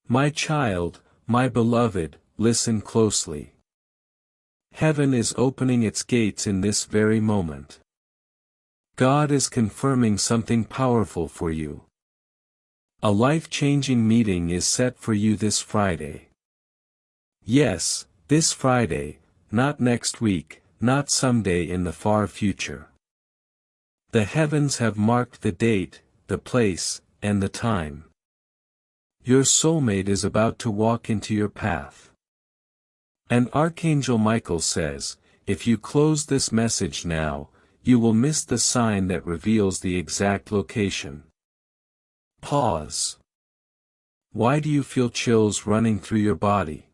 My child, my beloved, listen closely. Heaven is opening its gates in this very moment. God is confirming something powerful for you. A life-changing meeting is set for you this Friday. Yes, this Friday, not next week, not someday in the far future. The heavens have marked the date, the place, and the time. Your soulmate is about to walk into your path. And Archangel Michael says, if you close this message now, you will miss the sign that reveals the exact location. Pause. Why do you feel chills running through your body?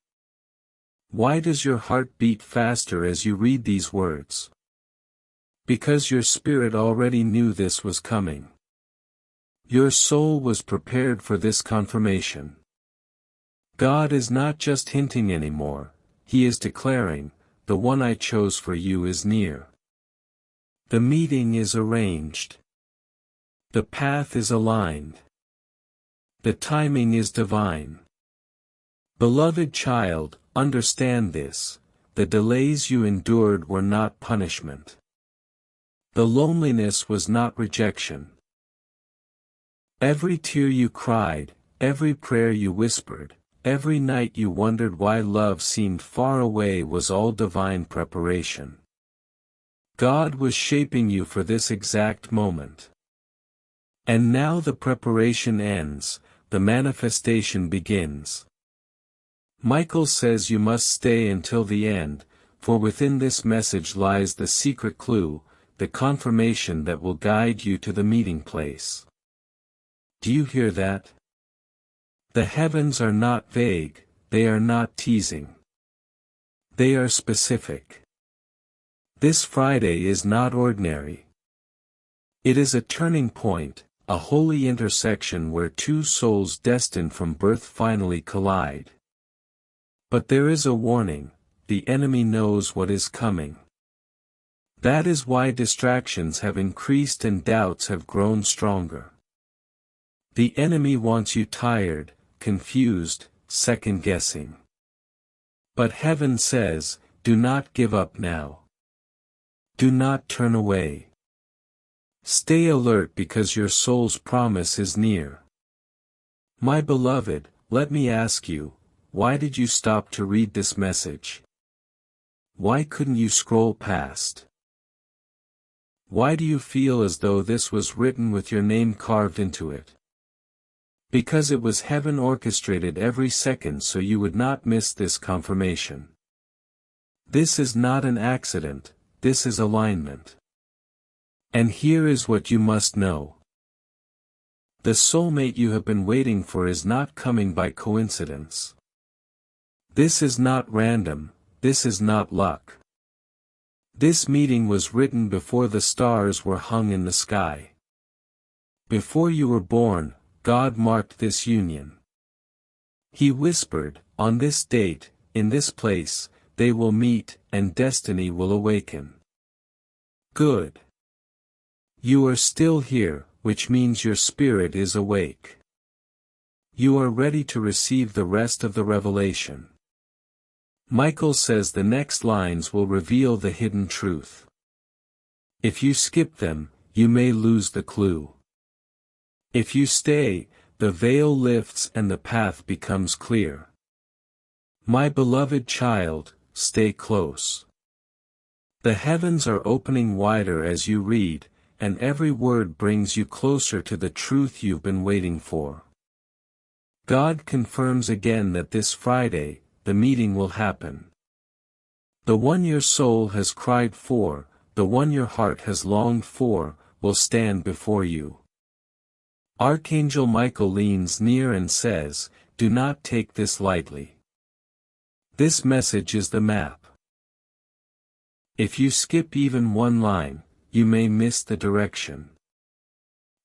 Why does your heart beat faster as you read these words? Because your spirit already knew this was coming. Your soul was prepared for this confirmation. God is not just hinting anymore, He is declaring, the one I chose for you is near. The meeting is arranged. The path is aligned. The timing is divine. Beloved child, understand this, the delays you endured were not punishment. The loneliness was not rejection. Every tear you cried, every prayer you whispered, every night you wondered why love seemed far away was all divine preparation. God was shaping you for this exact moment. And now the preparation ends, the manifestation begins. Michael says you must stay until the end, for within this message lies the secret clue, the confirmation that will guide you to the meeting place. Do you hear that? The heavens are not vague, they are not teasing. They are specific. This Friday is not ordinary. It is a turning point, a holy intersection where two souls destined from birth finally collide. But there is a warning, the enemy knows what is coming. That is why distractions have increased and doubts have grown stronger. The enemy wants you tired, confused, second-guessing. But heaven says, do not give up now. Do not turn away. Stay alert because your soul's promise is near. My beloved, let me ask you, why did you stop to read this message? Why couldn't you scroll past? Why do you feel as though this was written with your name carved into it? Because it was heaven orchestrated every second so you would not miss this confirmation. This is not an accident, this is alignment. And here is what you must know. The soulmate you have been waiting for is not coming by coincidence. This is not random, this is not luck. This meeting was written before the stars were hung in the sky. Before you were born, God marked this union. He whispered, on this date, in this place, they will meet, and destiny will awaken. Good. You are still here, which means your spirit is awake. You are ready to receive the rest of the revelation. Michael says the next lines will reveal the hidden truth. If you skip them, you may lose the clue. If you stay, the veil lifts and the path becomes clear. My beloved child, stay close. The heavens are opening wider as you read, and every word brings you closer to the truth you've been waiting for. God confirms again that this Friday, the meeting will happen. The one your soul has cried for, the one your heart has longed for, will stand before you. Archangel Michael leans near and says, do not take this lightly. This message is the map. If you skip even one line, you may miss the direction.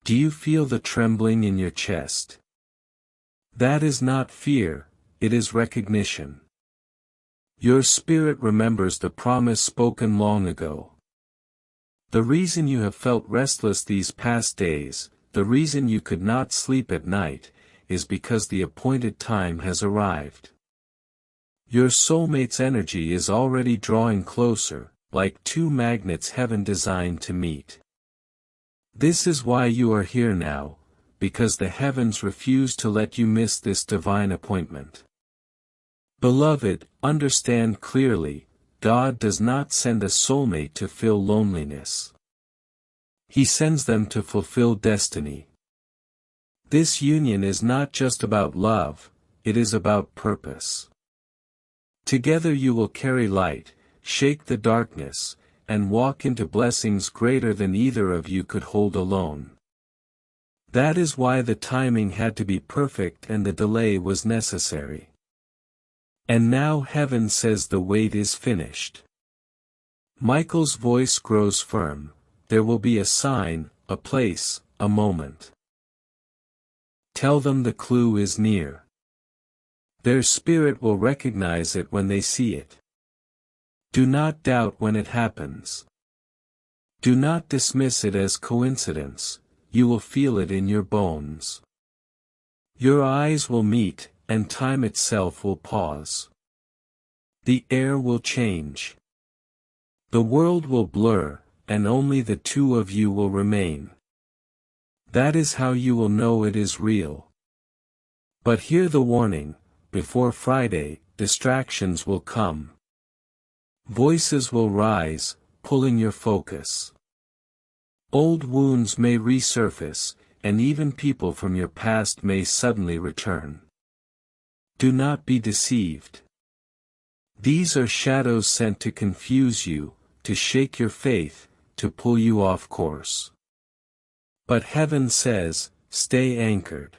Do you feel the trembling in your chest? That is not fear, it is recognition. Your spirit remembers the promise spoken long ago. The reason you have felt restless these past days, the reason you could not sleep at night, is because the appointed time has arrived. Your soulmate's energy is already drawing closer, like two magnets heaven designed to meet. This is why you are here now, because the heavens refuse to let you miss this divine appointment. Beloved, understand clearly, God does not send a soulmate to fill loneliness. He sends them to fulfill destiny. This union is not just about love, it is about purpose. Together you will carry light, shake the darkness, and walk into blessings greater than either of you could hold alone. That is why the timing had to be perfect and the delay was necessary. And now heaven says the wait is finished. Michael's voice grows firm. There will be a sign, a place, a moment. Tell them the clue is near. Their spirit will recognize it when they see it. Do not doubt when it happens. Do not dismiss it as coincidence, you will feel it in your bones. Your eyes will meet, and time itself will pause. The air will change. The world will blur, and only the two of you will remain. That is how you will know it is real. But hear the warning, before Friday, distractions will come. Voices will rise, pulling your focus. Old wounds may resurface, and even people from your past may suddenly return. Do not be deceived. These are shadows sent to confuse you, to shake your faith, to pull you off course. But heaven says, stay anchored.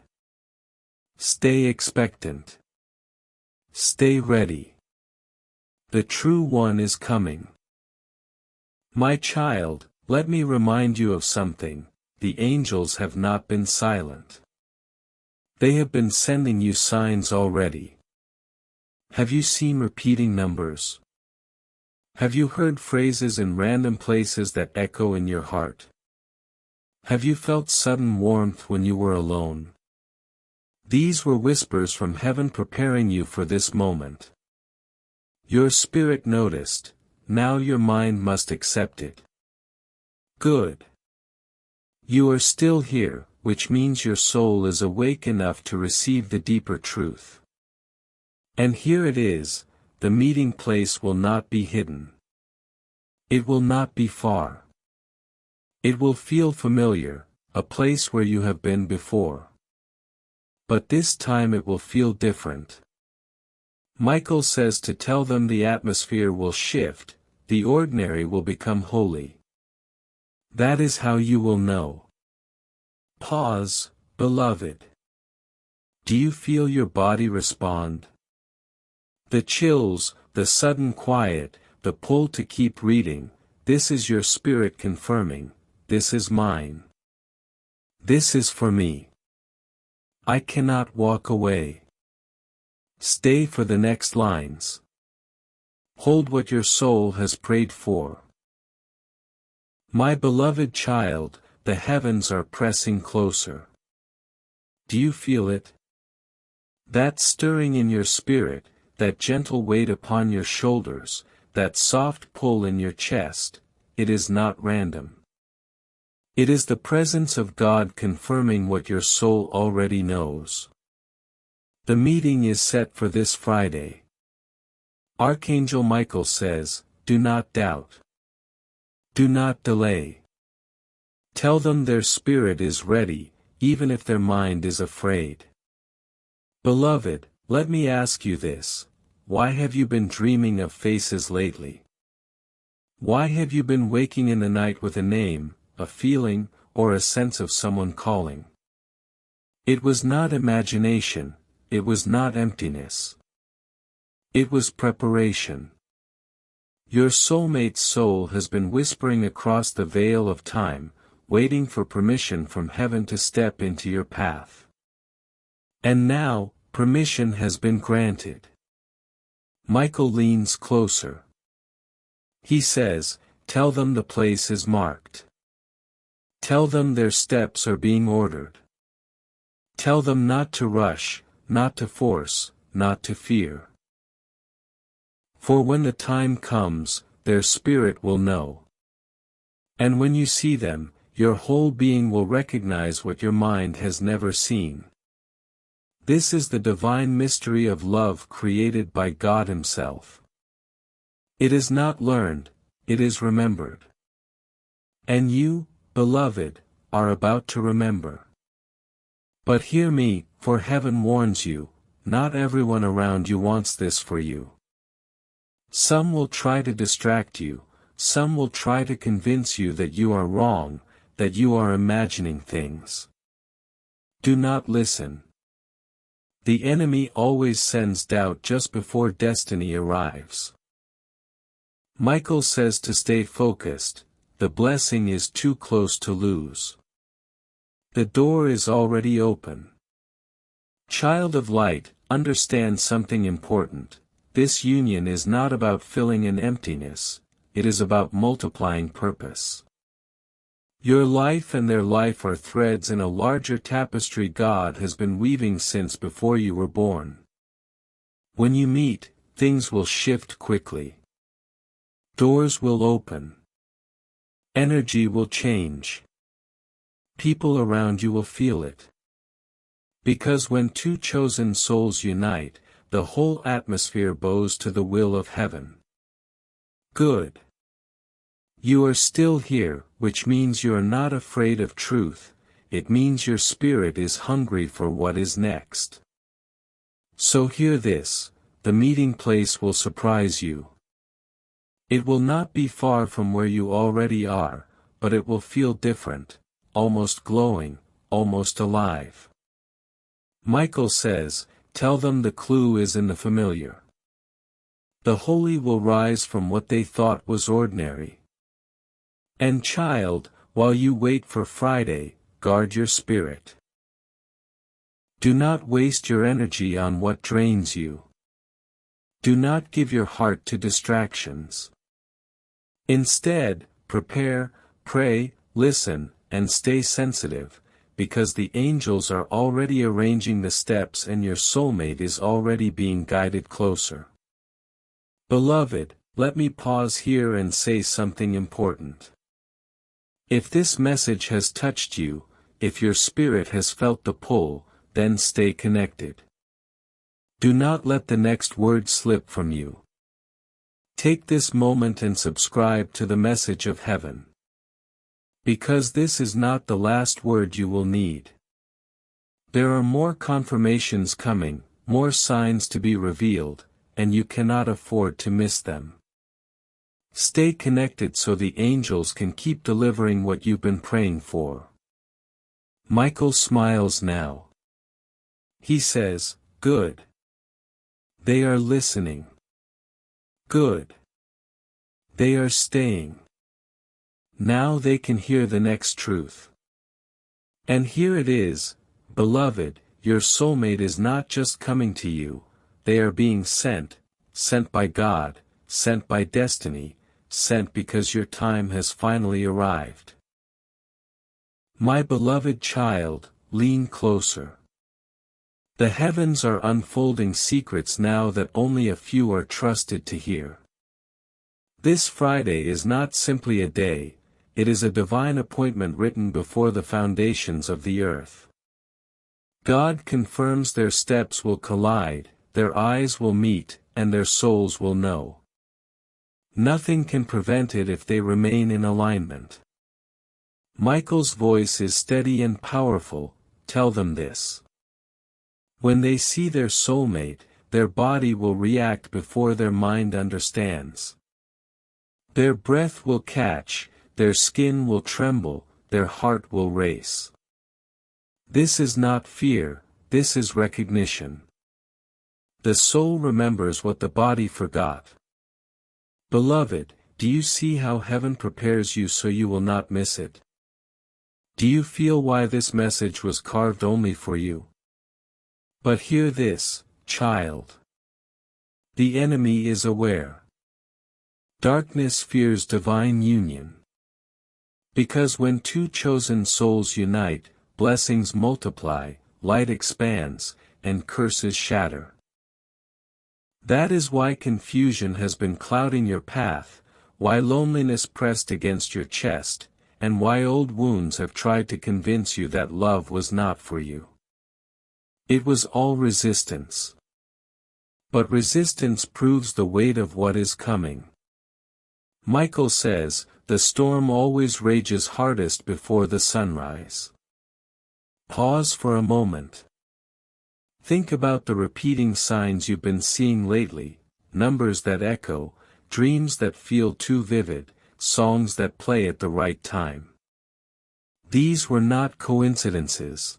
Stay expectant. Stay ready. The true one is coming. My child, let me remind you of something, the angels have not been silent. They have been sending you signs already. Have you seen repeating numbers? Have you heard phrases in random places that echo in your heart? Have you felt sudden warmth when you were alone? These were whispers from heaven preparing you for this moment. Your spirit noticed, now your mind must accept it. Good. You are still here, which means your soul is awake enough to receive the deeper truth. And here it is, the meeting place will not be hidden. It will not be far. It will feel familiar, a place where you have been before. But this time it will feel different. Michael says to tell them the atmosphere will shift, the ordinary will become holy. That is how you will know. Pause, beloved. Do you feel your body respond? The chills, the sudden quiet, the pull to keep reading, this is your spirit confirming, this is mine. This is for me. I cannot walk away. Stay for the next lines. Hold what your soul has prayed for. My beloved child, the heavens are pressing closer. Do you feel it? That stirring in your spirit, that gentle weight upon your shoulders, that soft pull in your chest, it is not random. It is the presence of God confirming what your soul already knows. The meeting is set for this Friday. Archangel Michael says, do not doubt. Do not delay. Tell them their spirit is ready, even if their mind is afraid. Beloved, let me ask you this, why have you been dreaming of faces lately? Why have you been waking in the night with a name, a feeling, or a sense of someone calling? It was not imagination, it was not emptiness. It was preparation. Your soulmate's soul has been whispering across the veil of time, waiting for permission from heaven to step into your path. And now, permission has been granted. Michael leans closer. He says, tell them the place is marked. Tell them their steps are being ordered. Tell them not to rush, not to force, not to fear. For when the time comes, their spirit will know. And when you see them, your whole being will recognize what your mind has never seen. This is the divine mystery of love created by God Himself. It is not learned, it is remembered. And you, beloved, are about to remember. But hear me, for heaven warns you, not everyone around you wants this for you. Some will try to distract you, some will try to convince you that you are wrong, that you are imagining things. Do not listen. The enemy always sends doubt just before destiny arrives. Michael says to stay focused, the blessing is too close to lose. The door is already open. Child of light, understand something important. This union is not about filling an emptiness, it is about multiplying purpose. Your life and their life are threads in a larger tapestry God has been weaving since before you were born. When you meet, things will shift quickly. Doors will open. Energy will change. People around you will feel it. Because when two chosen souls unite, the whole atmosphere bows to the will of heaven. Good. You are still here, which means you are not afraid of truth, it means your spirit is hungry for what is next. So hear this, the meeting place will surprise you. It will not be far from where you already are, but it will feel different, almost glowing, almost alive. Michael says, tell them the clue is in the familiar. The holy will rise from what they thought was ordinary. And child, while you wait for Friday, guard your spirit. Do not waste your energy on what drains you. Do not give your heart to distractions. Instead, prepare, pray, listen, and stay sensitive, because the angels are already arranging the steps and your soulmate is already being guided closer. Beloved, let me pause here and say something important. If this message has touched you, if your spirit has felt the pull, then stay connected. Do not let the next word slip from you. Take this moment and subscribe to the message of heaven. Because this is not the last word you will need. There are more confirmations coming, more signs to be revealed, and you cannot afford to miss them. Stay connected so the angels can keep delivering what you've been praying for. Michael smiles now. He says, good. They are listening. Good. They are staying. Now they can hear the next truth. And here it is, beloved, your soulmate is not just coming to you, they are being sent by God, sent by destiny, sent because your time has finally arrived. My beloved child, lean closer. The heavens are unfolding secrets now that only a few are trusted to hear. This Friday is not simply a day, it is a divine appointment written before the foundations of the earth. God confirms their steps will collide, their eyes will meet, and their souls will know. Nothing can prevent it if they remain in alignment. Michael's voice is steady and powerful, tell them this. When they see their soulmate, their body will react before their mind understands. Their breath will catch, their skin will tremble, their heart will race. This is not fear, this is recognition. The soul remembers what the body forgot. Beloved, do you see how heaven prepares you so you will not miss it? Do you feel why this message was carved only for you? But hear this, child. The enemy is aware. Darkness fears divine union. Because when two chosen souls unite, blessings multiply, light expands, and curses shatter. That is why confusion has been clouding your path, why loneliness pressed against your chest, and why old wounds have tried to convince you that love was not for you. It was all resistance. But resistance proves the weight of what is coming. Michael says, the storm always rages hardest before the sunrise. Pause for a moment. Think about the repeating signs you've been seeing lately, numbers that echo, dreams that feel too vivid, songs that play at the right time. These were not coincidences.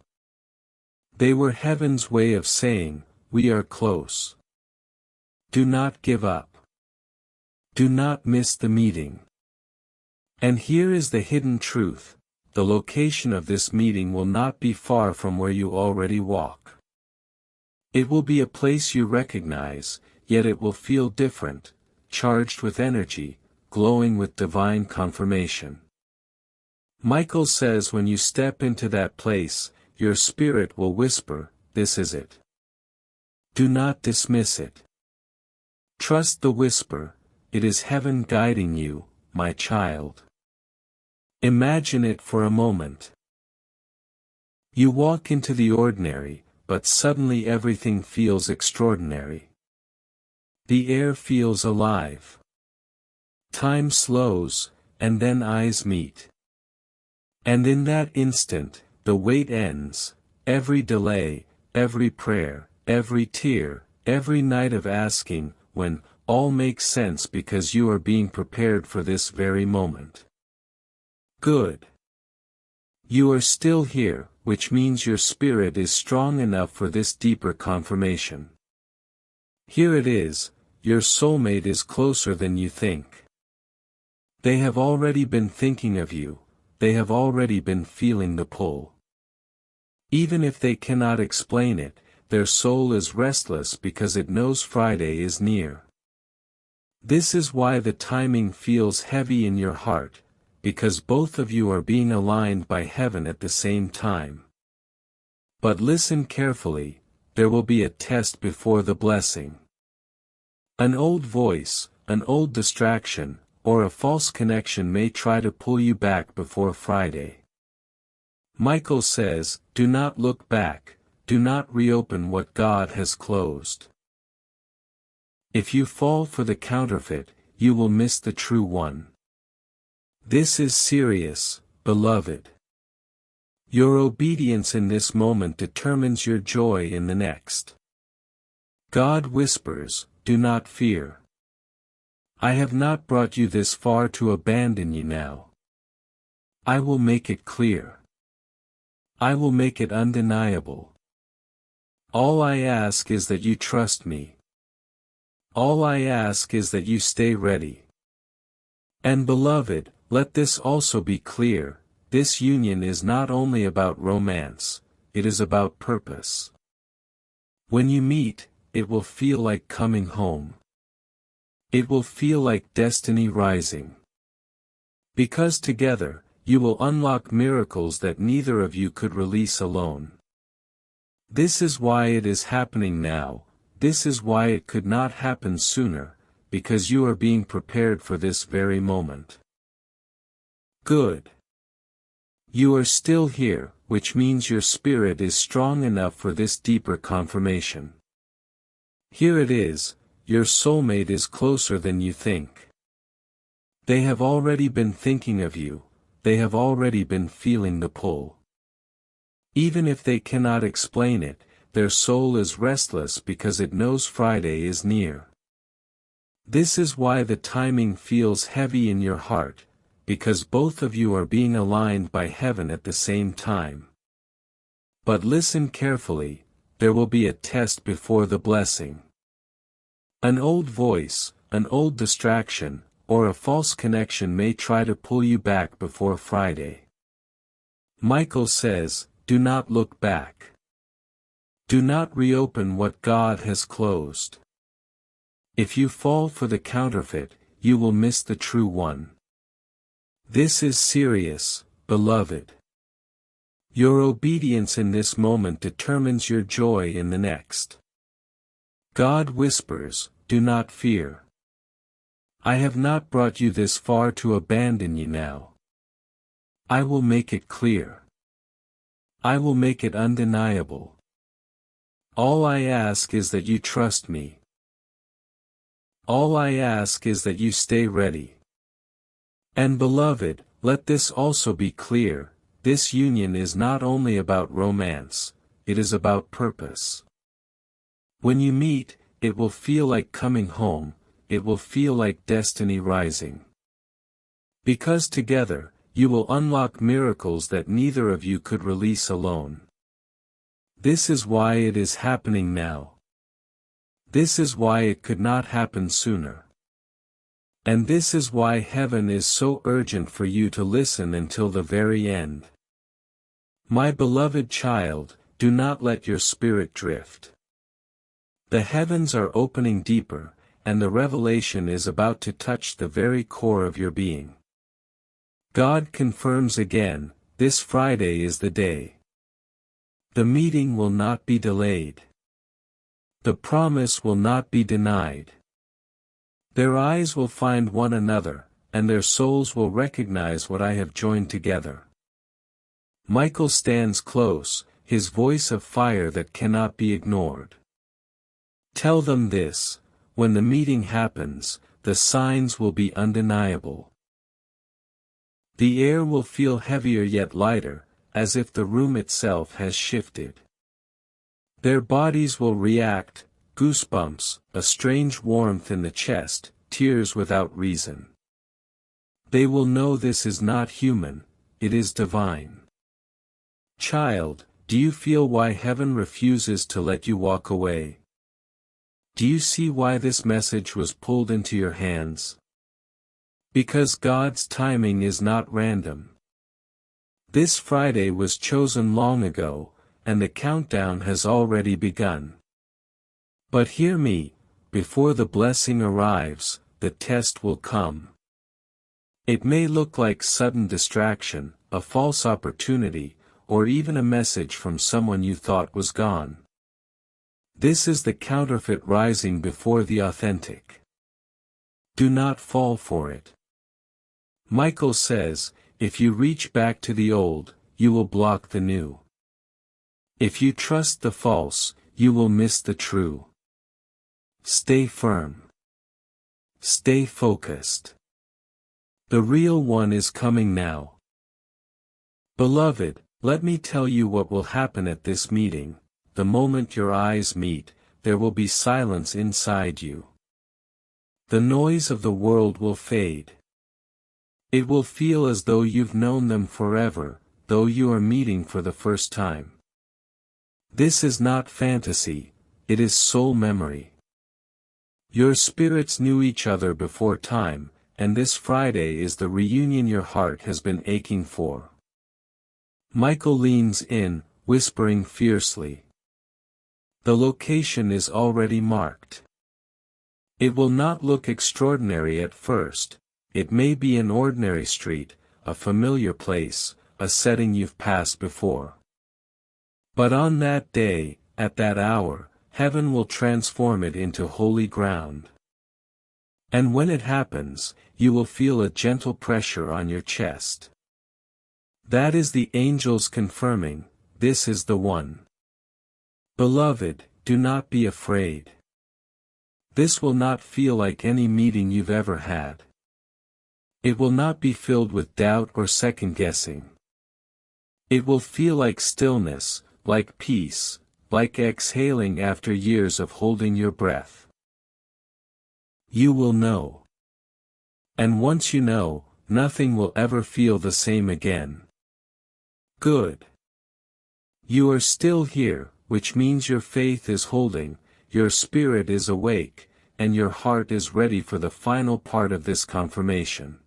They were heaven's way of saying, we are close. Do not give up. Do not miss the meeting. And here is the hidden truth, the location of this meeting will not be far from where you already walk. It will be a place you recognize, yet it will feel different, charged with energy, glowing with divine confirmation. Michael says when you step into that place, your spirit will whisper, this is it. Do not dismiss it. Trust the whisper, it is heaven guiding you, my child. Imagine it for a moment. You walk into the ordinary, but suddenly everything feels extraordinary. The air feels alive. Time slows, and then eyes meet. And in that instant, the wait ends, every delay, every prayer, every tear, every night of asking, when, all makes sense because you are being prepared for this very moment. Good. You are still here, which means your spirit is strong enough for this deeper confirmation. Here it is, your soulmate is closer than you think. They have already been thinking of you, they have already been feeling the pull. Even if they cannot explain it, their soul is restless because it knows Friday is near. This is why the timing feels heavy in your heart, because both of you are being aligned by heaven at the same time. But listen carefully, there will be a test before the blessing. An old voice, an old distraction, or a false connection may try to pull you back before Friday. Michael says, do not look back, do not reopen what God has closed. If you fall for the counterfeit, you will miss the true one. This is serious, beloved. Your obedience in this moment determines your joy in the next. God whispers, do not fear. I have not brought you this far to abandon you now. I will make it clear. I will make it undeniable. All I ask is that you trust me. All I ask is that you stay ready. And beloved, let this also be clear, this union is not only about romance, it is about purpose. When you meet, it will feel like coming home. It will feel like destiny rising. Because together, you will unlock miracles that neither of you could release alone. This is why it is happening now, this is why it could not happen sooner, because you are being prepared for this very moment. Good. You are still here, which means your spirit is strong enough for this deeper confirmation. Here it is, your soulmate is closer than you think. They have already been thinking of you, they have already been feeling the pull. Even if they cannot explain it, their soul is restless because it knows Friday is near. This is why the timing feels heavy in your heart, because both of you are being aligned by heaven at the same time. But listen carefully, there will be a test before the blessing. An old voice, an old distraction, or a false connection may try to pull you back before Friday. Michael says, do not look back. Do not reopen what God has closed. If you fall for the counterfeit, you will miss the true one. This is serious, beloved. Your obedience in this moment determines your joy in the next. God whispers, "Do not fear. I have not brought you this far to abandon you now. I will make it clear. I will make it undeniable. All I ask is that you trust me. All I ask is that you stay ready." And beloved, let this also be clear, this union is not only about romance, it is about purpose. When you meet, it will feel like coming home, it will feel like destiny rising. Because together, you will unlock miracles that neither of you could release alone. This is why it is happening now. This is why it could not happen sooner. And this is why heaven is so urgent for you to listen until the very end. My beloved child, do not let your spirit drift. The heavens are opening deeper, and the revelation is about to touch the very core of your being. God confirms again, this Friday is the day. The meeting will not be delayed. The promise will not be denied. Their eyes will find one another, and their souls will recognize what I have joined together. Michael stands close, his voice of fire that cannot be ignored. Tell them this, when the meeting happens, the signs will be undeniable. The air will feel heavier yet lighter, as if the room itself has shifted. Their bodies will react, goosebumps, a strange warmth in the chest, tears without reason. They will know this is not human, it is divine. Child, do you feel why heaven refuses to let you walk away? Do you see why this message was pulled into your hands? Because God's timing is not random. This Friday was chosen long ago, and the countdown has already begun. But hear me, before the blessing arrives, the test will come. It may look like sudden distraction, a false opportunity, or even a message from someone you thought was gone. This is the counterfeit rising before the authentic. Do not fall for it. Michael says, if you reach back to the old, you will block the new. If you trust the false, you will miss the true. Stay firm. Stay focused. The real one is coming now. Beloved, let me tell you what will happen at this meeting. The moment your eyes meet, there will be silence inside you. The noise of the world will fade. It will feel as though you've known them forever, though you are meeting for the first time. This is not fantasy, it is soul memory. Your spirits knew each other before time, and this Friday is the reunion your heart has been aching for. Michael leans in, whispering fiercely. The location is already marked. It will not look extraordinary at first, it may be an ordinary street, a familiar place, a setting you've passed before. But on that day, at that hour, heaven will transform it into holy ground. And when it happens, you will feel a gentle pressure on your chest. That is the angels confirming, this is the one. Beloved, do not be afraid. This will not feel like any meeting you've ever had. It will not be filled with doubt or second-guessing. It will feel like stillness, like peace, like exhaling after years of holding your breath. You will know. And once you know, nothing will ever feel the same again. Good. You are still here, which means your faith is holding, your spirit is awake, and your heart is ready for the final part of this confirmation.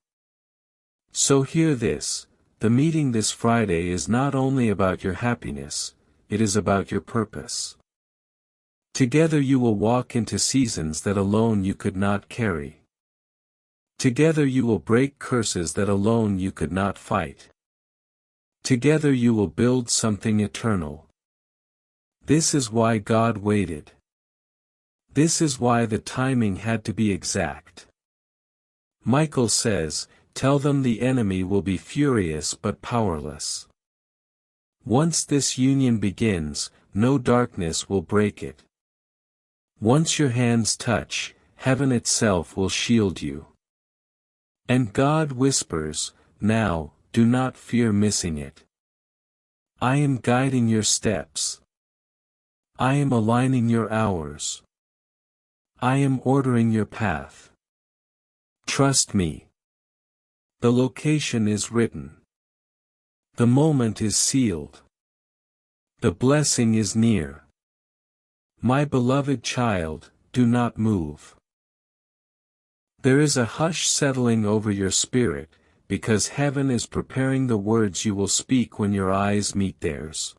So hear this, the meeting this Friday is not only about your happiness, it is about your purpose. Together you will walk into seasons that alone you could not carry. Together you will break curses that alone you could not fight. Together you will build something eternal. This is why God waited. This is why the timing had to be exact. Michael says, "Tell them the enemy will be furious but powerless. Once this union begins, no darkness will break it. Once your hands touch, heaven itself will shield you." And God whispers, "Now, do not fear missing it. I am guiding your steps. I am aligning your hours. I am ordering your path. Trust me. The location is written. The moment is sealed. The blessing is near. My beloved child, do not move." There is a hush settling over your spirit, because heaven is preparing the words you will speak when your eyes meet theirs.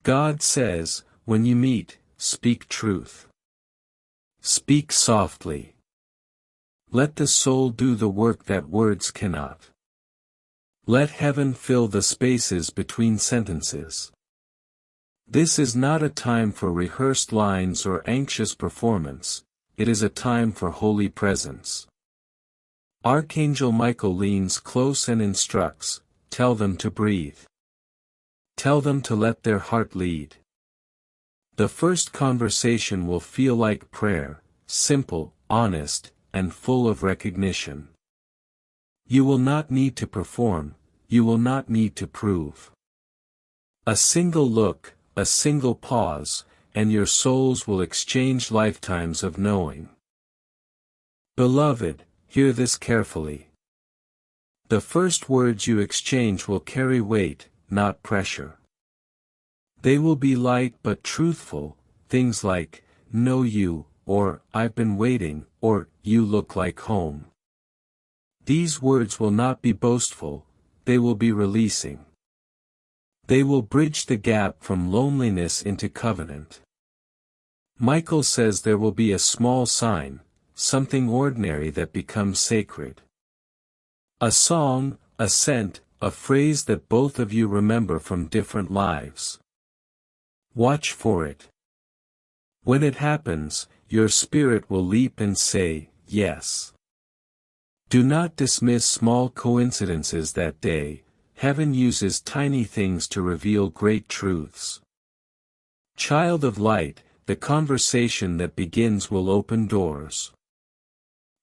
God says, when you meet, speak truth. Speak softly. Let the soul do the work that words cannot. Let heaven fill the spaces between sentences. This is not a time for rehearsed lines or anxious performance, it is a time for holy presence. Archangel Michael leans close and instructs, "Tell them to breathe. Tell them to let their heart lead." The first conversation will feel like prayer, simple, honest, and full of recognition. You will not need to perform, you will not need to prove. A single look, a single pause, and your souls will exchange lifetimes of knowing. Beloved, hear this carefully. The first words you exchange will carry weight, not pressure. They will be light but truthful, things like, "Know you," or "I've been waiting," or "You look like home." These words will not be boastful, they will be releasing. They will bridge the gap from loneliness into covenant. Michael says there will be a small sign, something ordinary that becomes sacred. A song, a scent, a phrase that both of you remember from different lives. Watch for it. When it happens, your spirit will leap and say, "Yes." Do not dismiss small coincidences that day. Heaven uses tiny things to reveal great truths. Child of light, the conversation that begins will open doors.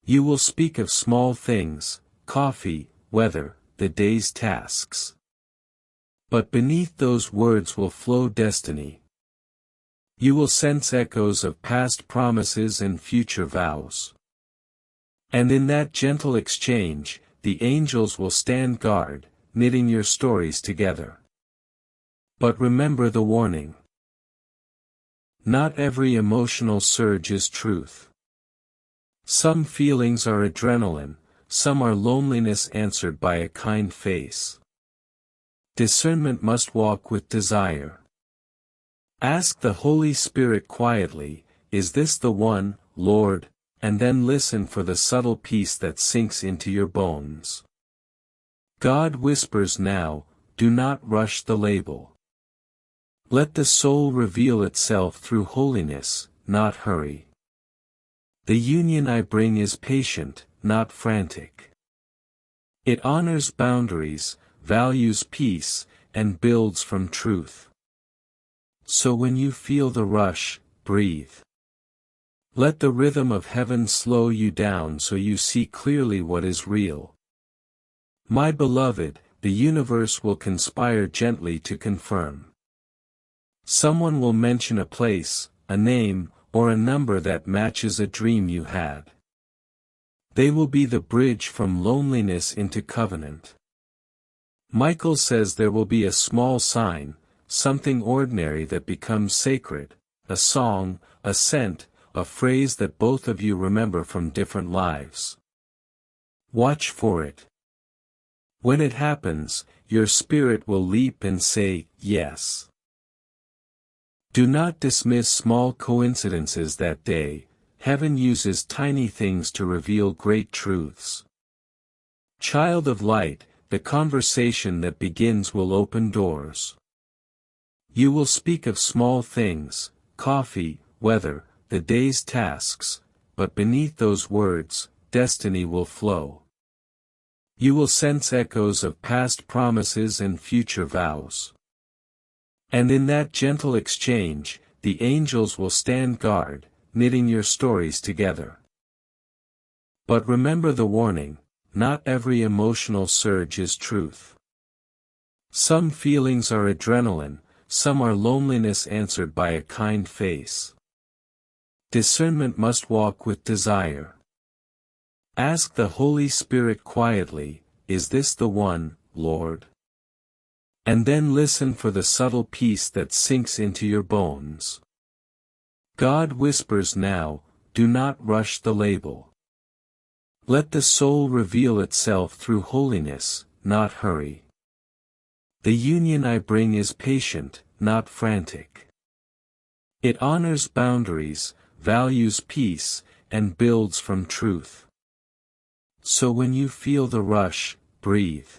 You will speak of small things, coffee, weather, the day's tasks. But beneath those words will flow destiny. You will sense echoes of past promises and future vows. And in that gentle exchange, the angels will stand guard, knitting your stories together. But remember the warning. Not every emotional surge is truth. Some feelings are adrenaline, some are loneliness answered by a kind face. Discernment must walk with desire. Ask the Holy Spirit quietly, "Is this the one, Lord?" and then listen for the subtle peace that sinks into your bones. God whispers now, do not rush the label. Let the soul reveal itself through holiness, not hurry. The union I bring is patient, not frantic. It honors boundaries, values peace, and builds from truth. So when you feel the rush, breathe. Let the rhythm of heaven slow you down so you see clearly what is real. My beloved, the universe will conspire gently to confirm. Someone will mention a place, a name, or a number that matches a dream you had. They will be the bridge from loneliness into covenant. Michael says there will be a small sign, something ordinary that becomes sacred, a song, a scent, a phrase that both of you remember from different lives. Watch for it. When it happens, your spirit will leap and say, "Yes." Do not dismiss small coincidences that day. Heaven uses tiny things to reveal great truths. Child of light, the conversation that begins will open doors. You will speak of small things, coffee, weather, the day's tasks, but beneath those words, destiny will flow. You will sense echoes of past promises and future vows. And in that gentle exchange, the angels will stand guard, knitting your stories together. But remember the warning, not every emotional surge is truth. Some feelings are adrenaline, some are loneliness answered by a kind face. Discernment must walk with desire. Ask the Holy Spirit quietly, is this the one, Lord? And then listen for the subtle peace that sinks into your bones. God whispers now, do not rush the label. Let the soul reveal itself through holiness, not hurry. The union I bring is patient, not frantic. It honors boundaries, values peace, and builds from truth. So when you feel the rush, breathe.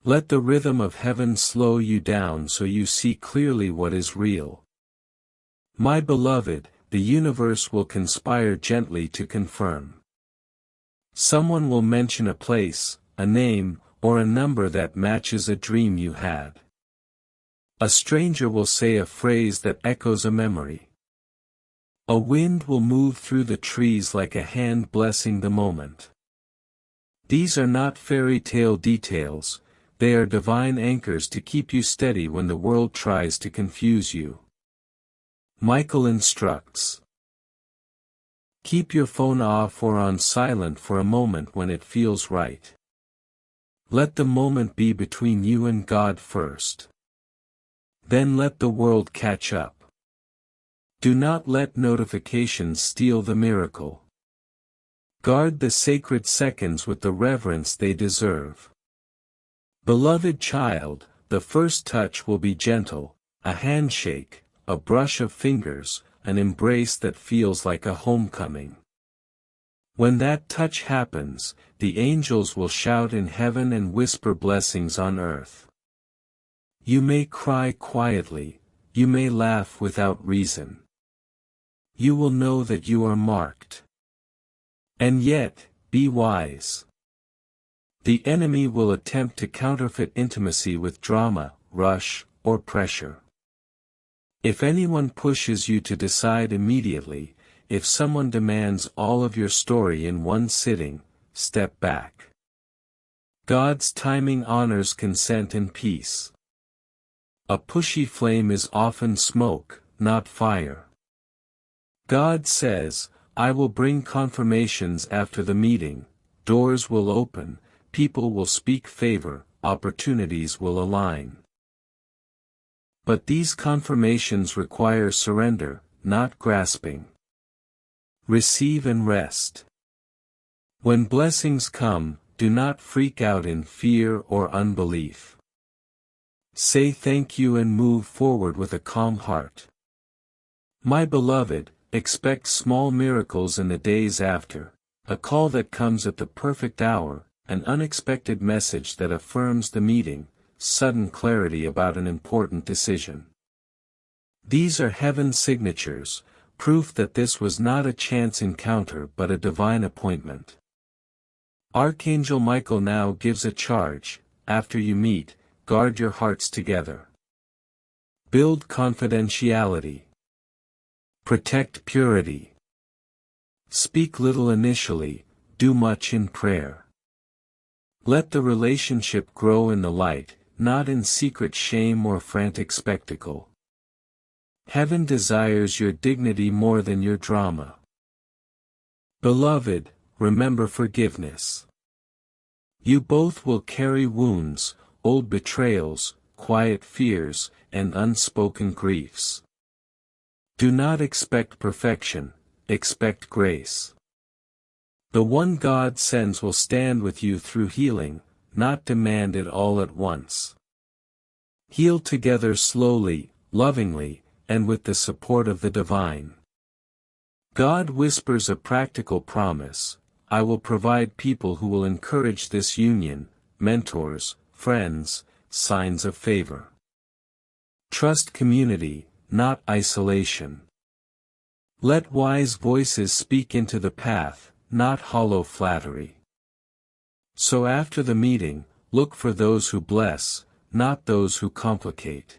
Let the rhythm of heaven slow you down so you see clearly what is real. My beloved, the universe will conspire gently to confirm. Someone will mention a place, a name, or a number that matches a dream you had. A stranger will say a phrase that echoes a memory. A wind will move through the trees like a hand blessing the moment. These are not fairy tale details, they are divine anchors to keep you steady when the world tries to confuse you. Michael instructs. Keep your phone off or on silent for a moment when it feels right. Let the moment be between you and God first. Then let the world catch up. Do not let notifications steal the miracle. Guard the sacred seconds with the reverence they deserve. Beloved child, the first touch will be gentle, a handshake, a brush of fingers, an embrace that feels like a homecoming. When that touch happens, the angels will shout in heaven and whisper blessings on earth. You may cry quietly, you may laugh without reason. You will know that you are marked. And yet, be wise. The enemy will attempt to counterfeit intimacy with drama, rush, or pressure. If anyone pushes you to decide immediately, if someone demands all of your story in one sitting, step back. God's timing honors consent and peace. A pushy flame is often smoke, not fire. God says, I will bring confirmations after the meeting, doors will open, people will speak favor, opportunities will align. But these confirmations require surrender, not grasping. Receive and rest. When blessings come, do not freak out in fear or unbelief. Say thank you and move forward with a calm heart. My beloved, expect small miracles in the days after, a call that comes at the perfect hour, an unexpected message that affirms the meeting, sudden clarity about an important decision. These are heaven's signatures, proof that this was not a chance encounter but a divine appointment. Archangel Michael now gives a charge, after you meet, guard your hearts together. Build confidentiality. Protect purity. Speak little initially, do much in prayer. Let the relationship grow in the light, not in secret shame or frantic spectacle. Heaven desires your dignity more than your drama. Beloved, remember forgiveness. You both will carry wounds, old betrayals, quiet fears, and unspoken griefs. Do not expect perfection, expect grace. The one God sends will stand with you through healing, not demand it all at once. Heal together slowly, lovingly, and with the support of the divine. God whispers a practical promise, I will provide people who will encourage this union, mentors, friends, signs of favor. Trust community, not isolation. Let wise voices speak into the path, not hollow flattery. So after the meeting, look for those who bless, not those who complicate.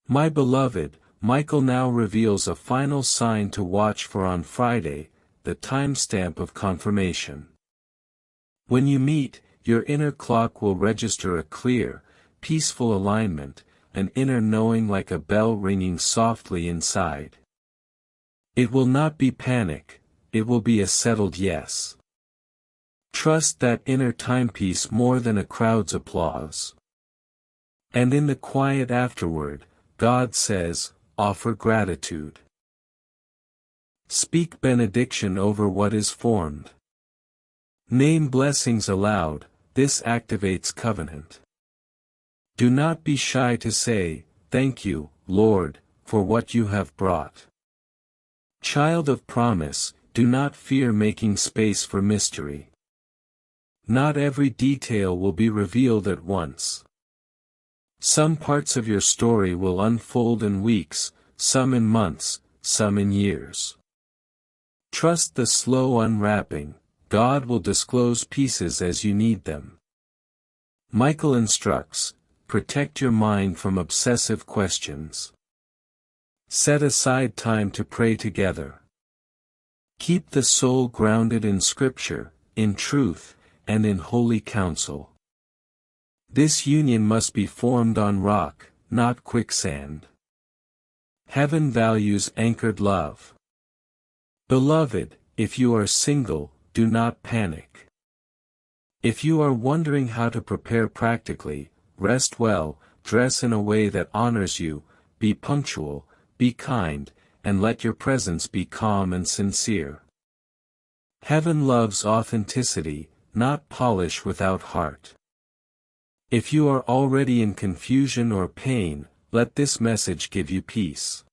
My beloved, Michael now reveals a final sign to watch for on Friday, the timestamp of confirmation. When you meet, your inner clock will register a clear, peaceful alignment, an inner knowing like a bell ringing softly inside. It will not be panic, it will be a settled yes. Trust that inner timepiece more than a crowd's applause. And in the quiet afterward, God says, offer gratitude. Speak benediction over what is formed. Name blessings aloud, this activates covenant. Do not be shy to say, thank you, Lord, for what you have brought. Child of promise, do not fear making space for mystery. Not every detail will be revealed at once. Some parts of your story will unfold in weeks, some in months, some in years. Trust the slow unwrapping, God will disclose pieces as you need them. Michael instructs, protect your mind from obsessive questions. Set aside time to pray together. Keep the soul grounded in Scripture, in truth, and in holy counsel. This union must be formed on rock, not quicksand. Heaven values anchored love. Beloved, if you are single, do not panic. If you are wondering how to prepare practically, rest well, dress in a way that honors you, be punctual, be kind, and let your presence be calm and sincere. Heaven loves authenticity, not polish without heart. If you are already in confusion or pain, let this message give you peace.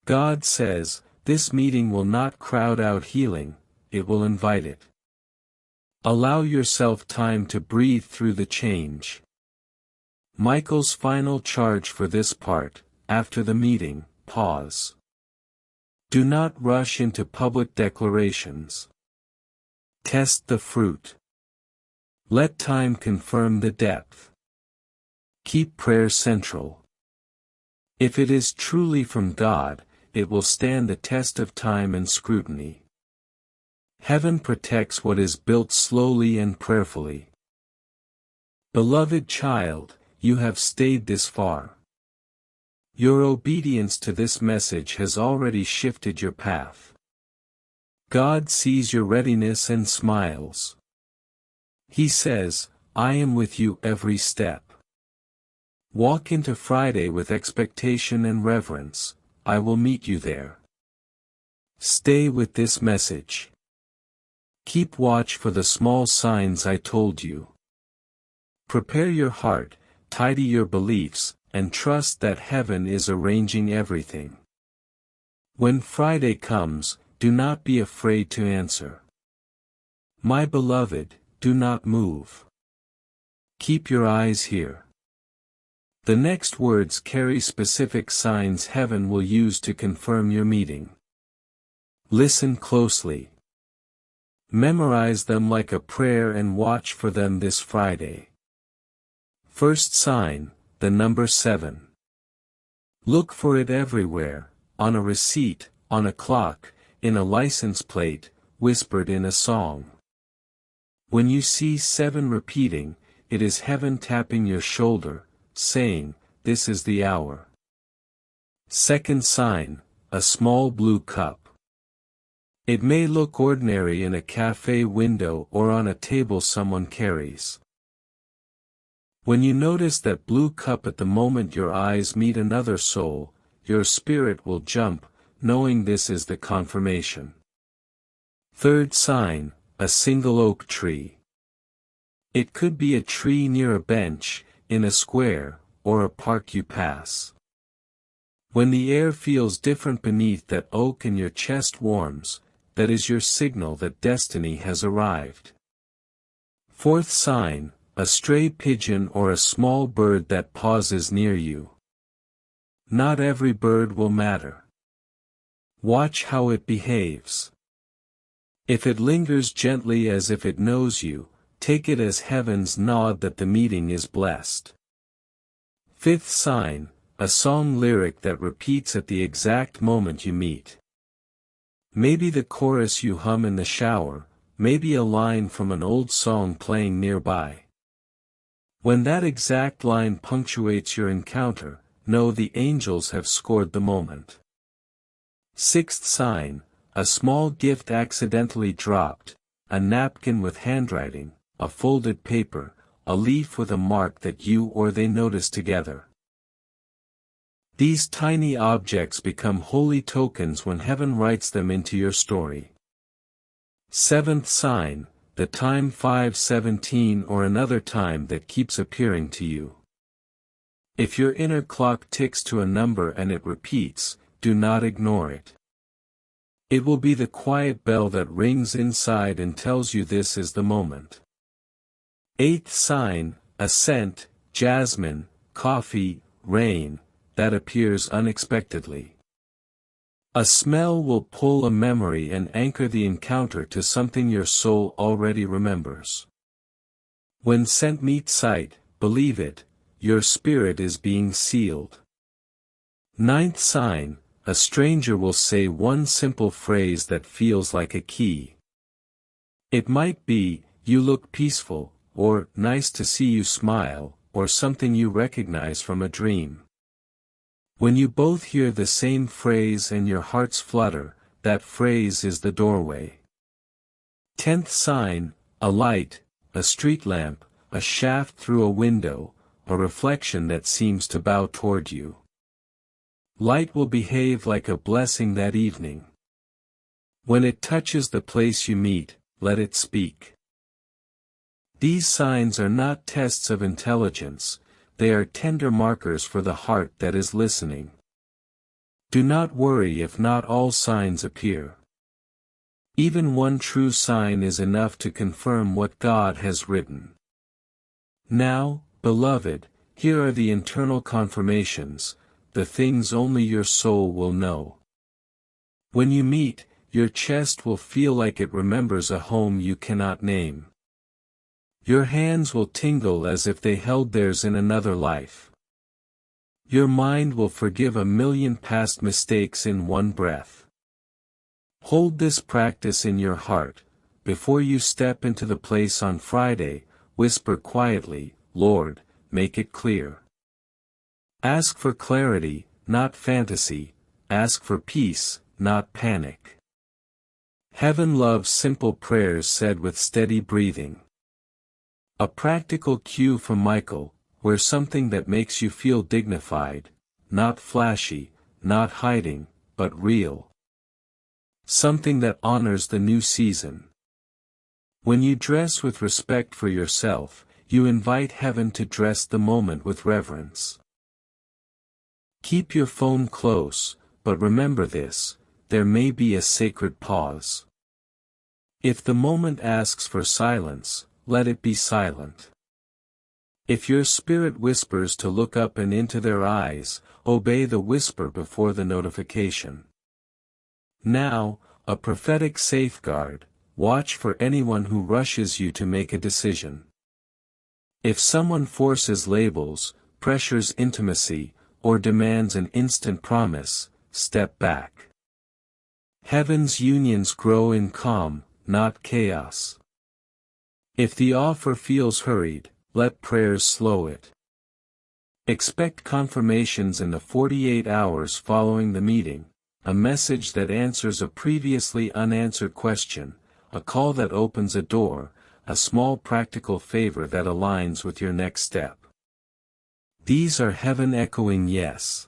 God says, this meeting will not crowd out healing, it will invite it. Allow yourself time to breathe through the change. Michael's final charge for this part, after the meeting, pause. Do not rush into public declarations. Test the fruit. Let time confirm the depth. Keep prayer central. If it is truly from God, it will stand the test of time and scrutiny. Heaven protects what is built slowly and prayerfully. Beloved child, you have stayed this far. Your obedience to this message has already shifted your path. God sees your readiness and smiles. He says, I am with you every step. Walk into Friday with expectation and reverence, I will meet you there. Stay with this message. Keep watch for the small signs I told you. Prepare your heart, tidy your beliefs, and trust that heaven is arranging everything. When Friday comes, do not be afraid to answer. My beloved, do not move. Keep your eyes here. The next words carry specific signs heaven will use to confirm your meeting. Listen closely. Memorize them like a prayer and watch for them this Friday. First sign, the number 7. Look for it everywhere, on a receipt, on a clock, in a license plate, whispered in a song. When you see 7 repeating, it is heaven tapping your shoulder, saying, this is the hour. Second sign, a small blue cup. It may look ordinary in a cafe window or on a table someone carries. When you notice that blue cup at the moment your eyes meet another soul, your spirit will jump, knowing this is the confirmation. Third sign, a single oak tree. It could be a tree near a bench, in a square, or a park you pass. When the air feels different beneath that oak and your chest warms, that is your signal that destiny has arrived. Fourth sign, a stray pigeon or a small bird that pauses near you. Not every bird will matter. Watch how it behaves. If it lingers gently as if it knows you, take it as heaven's nod that the meeting is blessed. Fifth sign, a song lyric that repeats at the exact moment you meet. Maybe the chorus you hum in the shower, maybe a line from an old song playing nearby. When that exact line punctuates your encounter, know the angels have scored the moment. Sixth sign, a small gift accidentally dropped, a napkin with handwriting, a folded paper, a leaf with a mark that you or they notice together. These tiny objects become holy tokens when heaven writes them into your story. Seventh sign, the time 5:17 or another time that keeps appearing to you. If your inner clock ticks to a number and it repeats, do not ignore it. It will be the quiet bell that rings inside and tells you this is the moment. Eighth sign, a scent, jasmine, coffee, rain, that appears unexpectedly. A smell will pull a memory and anchor the encounter to something your soul already remembers. When scent meets sight, believe it, your spirit is being sealed. Ninth sign, a stranger will say one simple phrase that feels like a key. It might be, "You look peaceful," or "Nice to see you smile," or something you recognize from a dream. When you both hear the same phrase and your hearts flutter, that phrase is the doorway. 10th sign, a light, a street lamp, a shaft through a window, a reflection that seems to bow toward you. Light will behave like a blessing that evening. When it touches the place you meet, let it speak. These signs are not tests of intelligence, they are tender markers for the heart that is listening. Do not worry if not all signs appear. Even one true sign is enough to confirm what God has written. Now, beloved, here are the internal confirmations, the things only your soul will know. When you meet, your chest will feel like it remembers a home you cannot name. Your hands will tingle as if they held theirs in another life. Your mind will forgive a million past mistakes in one breath. Hold this practice in your heart. Before you step into the place on Friday, whisper quietly, "Lord, make it clear." Ask for clarity, not fantasy. Ask for peace, not panic. Heaven loves simple prayers said with steady breathing. A practical cue from Michael, wear something that makes you feel dignified, not flashy, not hiding, but real. Something that honors the new season. When you dress with respect for yourself, you invite heaven to dress the moment with reverence. Keep your phone close, but remember this, there may be a sacred pause. If the moment asks for silence, let it be silent. If your spirit whispers to look up and into their eyes, obey the whisper before the notification. Now, a prophetic safeguard, watch for anyone who rushes you to make a decision. If someone forces labels, pressures intimacy, or demands an instant promise, step back. Heaven's unions grow in calm, not chaos. If the offer feels hurried, let prayers slow it. Expect confirmations in the 48 hours following the meeting, a message that answers a previously unanswered question, a call that opens a door, a small practical favor that aligns with your next step. These are heaven echoing yes.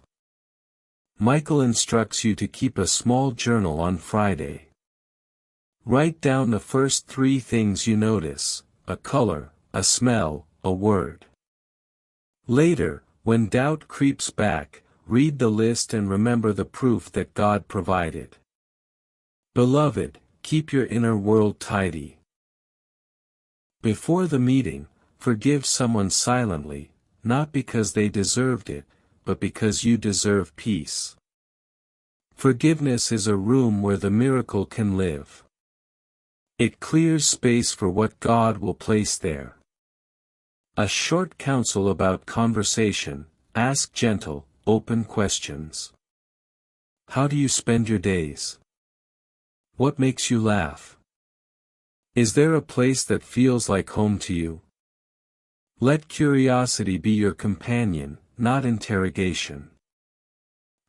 Michael instructs you to keep a small journal on Friday. Write down the first 3 things you notice, a color, a smell, a word. Later, when doubt creeps back, read the list and remember the proof that God provided. Beloved, keep your inner world tidy. Before the meeting, forgive someone silently, not because they deserved it, but because you deserve peace. Forgiveness is a room where the miracle can live. It clears space for what God will place there. A short counsel about conversation: ask gentle, open questions. How do you spend your days? What makes you laugh? Is there a place that feels like home to you? Let curiosity be your companion, not interrogation.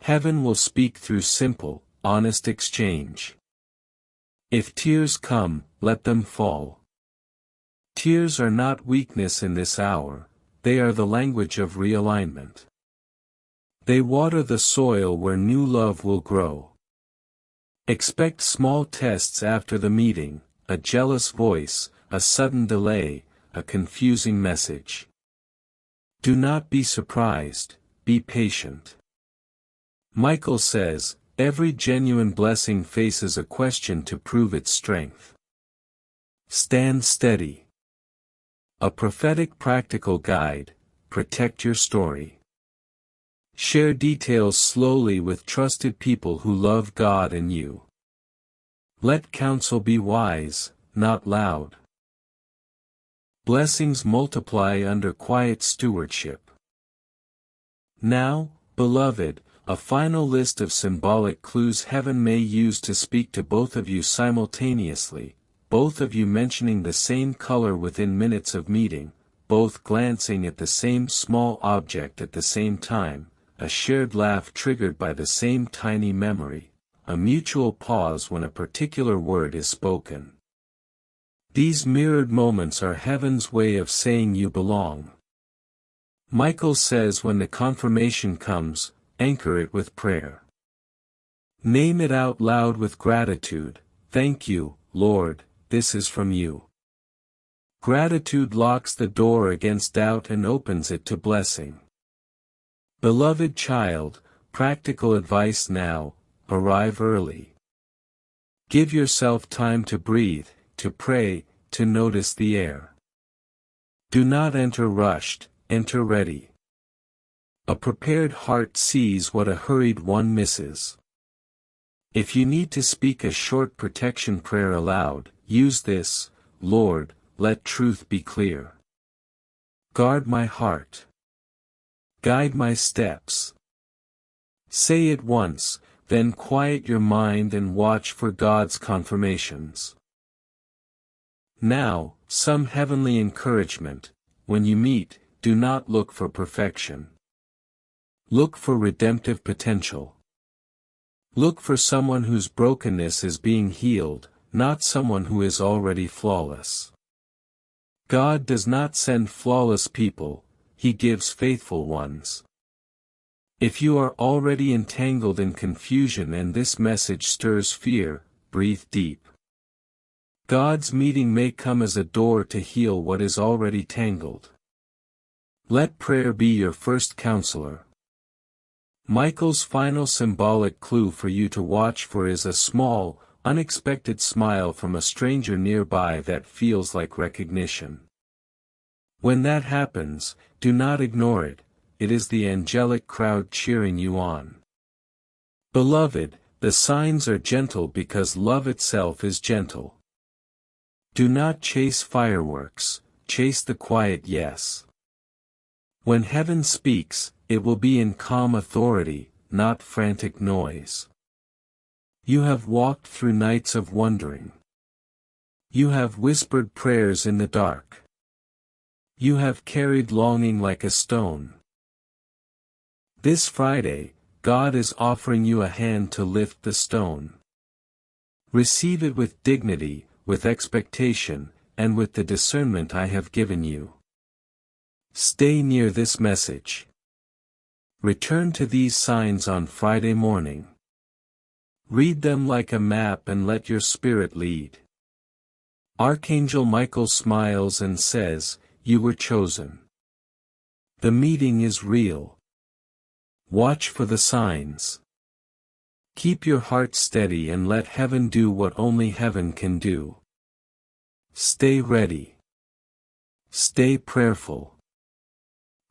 Heaven will speak through simple, honest exchange. If tears come, let them fall. Tears are not weakness in this hour, they are the language of realignment. They water the soil where new love will grow. Expect small tests after the meeting: a jealous voice, a sudden delay, a confusing message. Do not be surprised, be patient. Michael says, every genuine blessing faces a question to prove its strength. Stand steady. A prophetic practical guide: protect your story. Share details slowly with trusted people who love God and you. Let counsel be wise, not loud. Blessings multiply under quiet stewardship. Now, beloved, a final list of symbolic clues heaven may use to speak to both of you simultaneously, both of you mentioning the same color within minutes of meeting, both glancing at the same small object at the same time, a shared laugh triggered by the same tiny memory, a mutual pause when a particular word is spoken. These mirrored moments are heaven's way of saying you belong. Michael says when the confirmation comes, anchor it with prayer. Name it out loud with gratitude: thank you, Lord, this is from you. Gratitude locks the door against doubt and opens it to blessing. Beloved child, practical advice now: arrive early. Give yourself time to breathe, to pray, to notice the air. Do not enter rushed, enter ready. A prepared heart sees what a hurried one misses. If you need to speak a short protection prayer aloud, use this: Lord, let truth be clear. Guard my heart. Guide my steps. Say it once, then quiet your mind and watch for God's confirmations. Now, some heavenly encouragement: when you meet, do not look for perfection. Look for redemptive potential. Look for someone whose brokenness is being healed, not someone who is already flawless. God does not send flawless people, He gives faithful ones. If you are already entangled in confusion and this message stirs fear, breathe deep. God's meeting may come as a door to heal what is already tangled. Let prayer be your first counselor. Michael's final symbolic clue for you to watch for is a small, unexpected smile from a stranger nearby that feels like recognition. When that happens, do not ignore it: it is the angelic crowd cheering you on. Beloved, the signs are gentle because love itself is gentle. Do not chase fireworks, chase the quiet yes. When heaven speaks, it will be in calm authority, not frantic noise. You have walked through nights of wondering. You have whispered prayers in the dark. You have carried longing like a stone. This Friday, God is offering you a hand to lift the stone. Receive it with dignity, with expectation, and with the discernment I have given you. Stay near this message. Return to these signs on Friday morning. Read them like a map and let your spirit lead. Archangel Michael smiles and says, you were chosen. The meeting is real. Watch for the signs. Keep your heart steady and let heaven do what only heaven can do. Stay ready. Stay prayerful.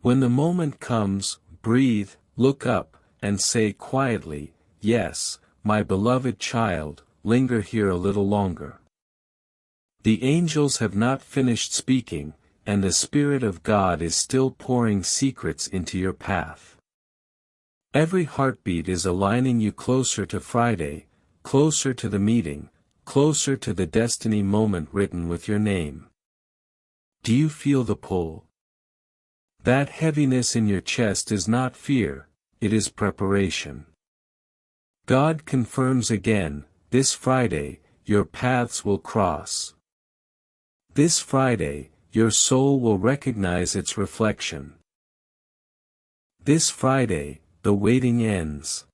When the moment comes, breathe, look up, and say quietly, "Yes, my beloved child, linger here a little longer." The angels have not finished speaking, and the Spirit of God is still pouring secrets into your path. Every heartbeat is aligning you closer to Friday, closer to the meeting, closer to the destiny moment written with your name. Do you feel the pull? That heaviness in your chest is not fear, it is preparation. God confirms again, this Friday, your paths will cross. This Friday, your soul will recognize its reflection. This Friday, the waiting ends.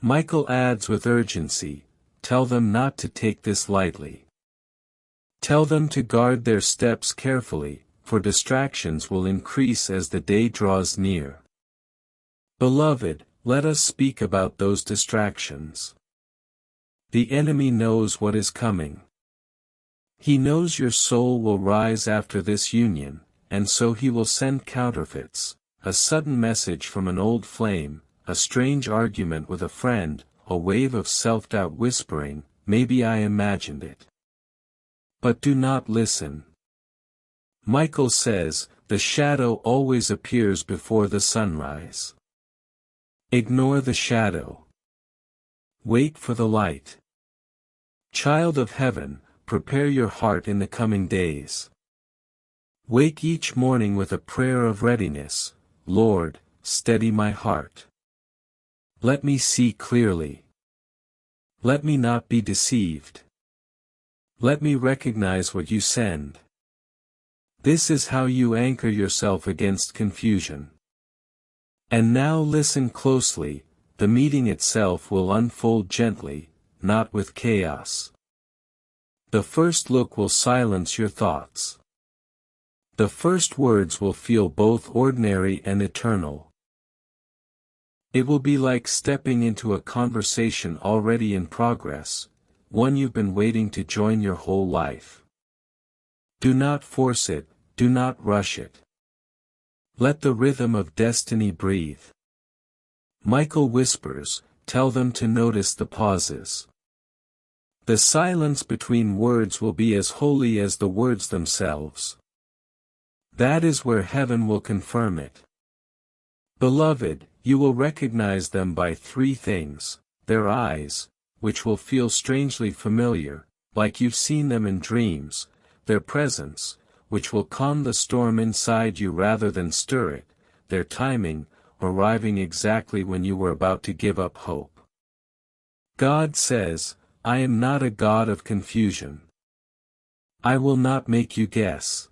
Michael adds with urgency, tell them not to take this lightly. Tell them to guard their steps carefully, for distractions will increase as the day draws near. Beloved, let us speak about those distractions. The enemy knows what is coming. He knows your soul will rise after this union, and so he will send counterfeits, a sudden message from an old flame, a strange argument with a friend, a wave of self-doubt whispering, "Maybe I imagined it." But do not listen. Michael says, the shadow always appears before the sunrise. Ignore the shadow. Wait for the light. Child of heaven, prepare your heart in the coming days. Wake each morning with a prayer of readiness, Lord, steady my heart. Let me see clearly. Let me not be deceived. Let me recognize what you send. This is how you anchor yourself against confusion. And now listen closely, the meeting itself will unfold gently, not with chaos. The first look will silence your thoughts. The first words will feel both ordinary and eternal. It will be like stepping into a conversation already in progress, one you've been waiting to join your whole life. Do not force it, do not rush it. Let the rhythm of destiny breathe. Michael whispers, tell them to notice the pauses. The silence between words will be as holy as the words themselves. That is where heaven will confirm it. Beloved, you will recognize them by three things: their eyes, which will feel strangely familiar, like you've seen them in dreams; their presence, which will calm the storm inside you rather than stir it; their timing, arriving exactly when you were about to give up hope. God says, I am not a God of confusion. I will not make you guess.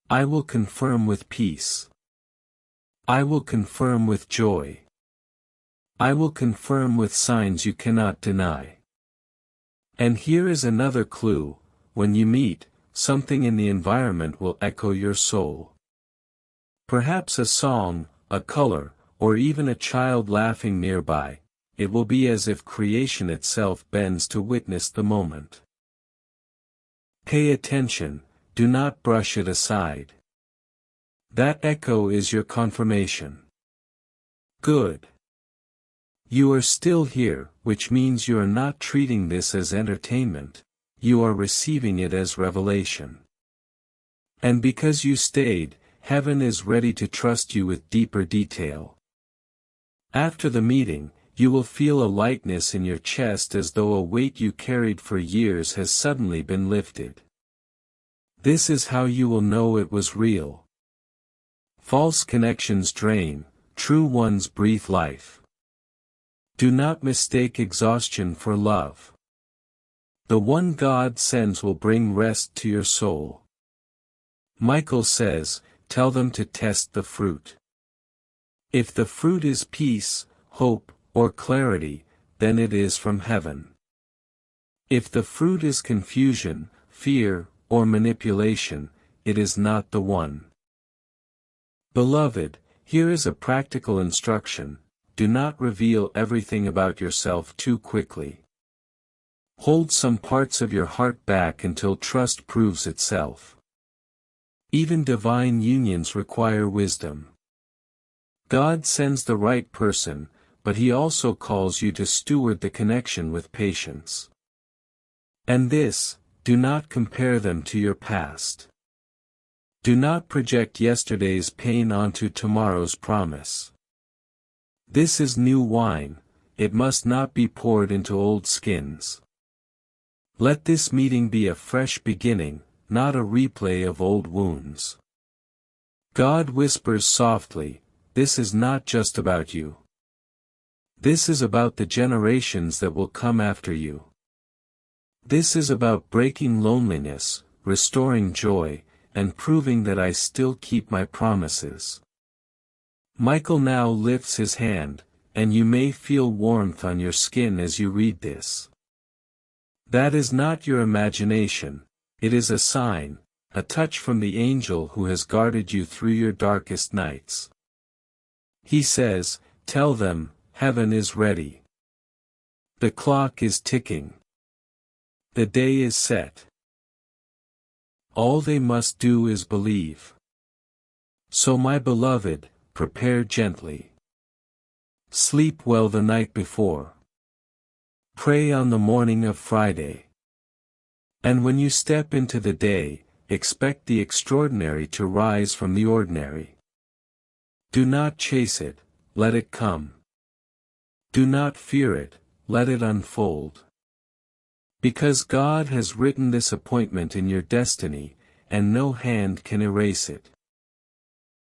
I will confirm with peace. I will confirm with joy. I will confirm with signs you cannot deny. And here is another clue: when you meet, something in the environment will echo your soul. Perhaps a song, a color, or even a child laughing nearby. It will be as if creation itself bends to witness the moment. Pay attention, do not brush it aside. That echo is your confirmation. Good. You are still here, which means you are not treating this as entertainment, you are receiving it as revelation. And because you stayed, heaven is ready to trust you with deeper detail. After the meeting, you will feel a lightness in your chest as though a weight you carried for years has suddenly been lifted. This is how you will know it was real. False connections drain, true ones breathe life. Do not mistake exhaustion for love. The one God sends will bring rest to your soul. Michael says, tell them to test the fruit. If the fruit is peace, hope, or clarity, then it is from heaven. If the fruit is confusion, fear, or manipulation, it is not the one. Beloved, here is a practical instruction: do not reveal everything about yourself too quickly. Hold some parts of your heart back until trust proves itself. Even divine unions require wisdom. God sends the right person, but He also calls you to steward the connection with patience. And this, do not compare them to your past. Do not project yesterday's pain onto tomorrow's promise. This is new wine, it must not be poured into old skins. Let this meeting be a fresh beginning, not a replay of old wounds. God whispers softly, this is not just about you. This is about the generations that will come after you. This is about breaking loneliness, restoring joy, and proving that I still keep my promises. Michael now lifts his hand, and you may feel warmth on your skin as you read this. That is not your imagination, it is a sign, a touch from the angel who has guarded you through your darkest nights. He says, tell them, heaven is ready. The clock is ticking. The day is set. All they must do is believe. So my beloved, prepare gently. Sleep well the night before. Pray on the morning of Friday. And when you step into the day, expect the extraordinary to rise from the ordinary. Do not chase it, let it come. Do not fear it, let it unfold. Because God has written this appointment in your destiny, and no hand can erase it.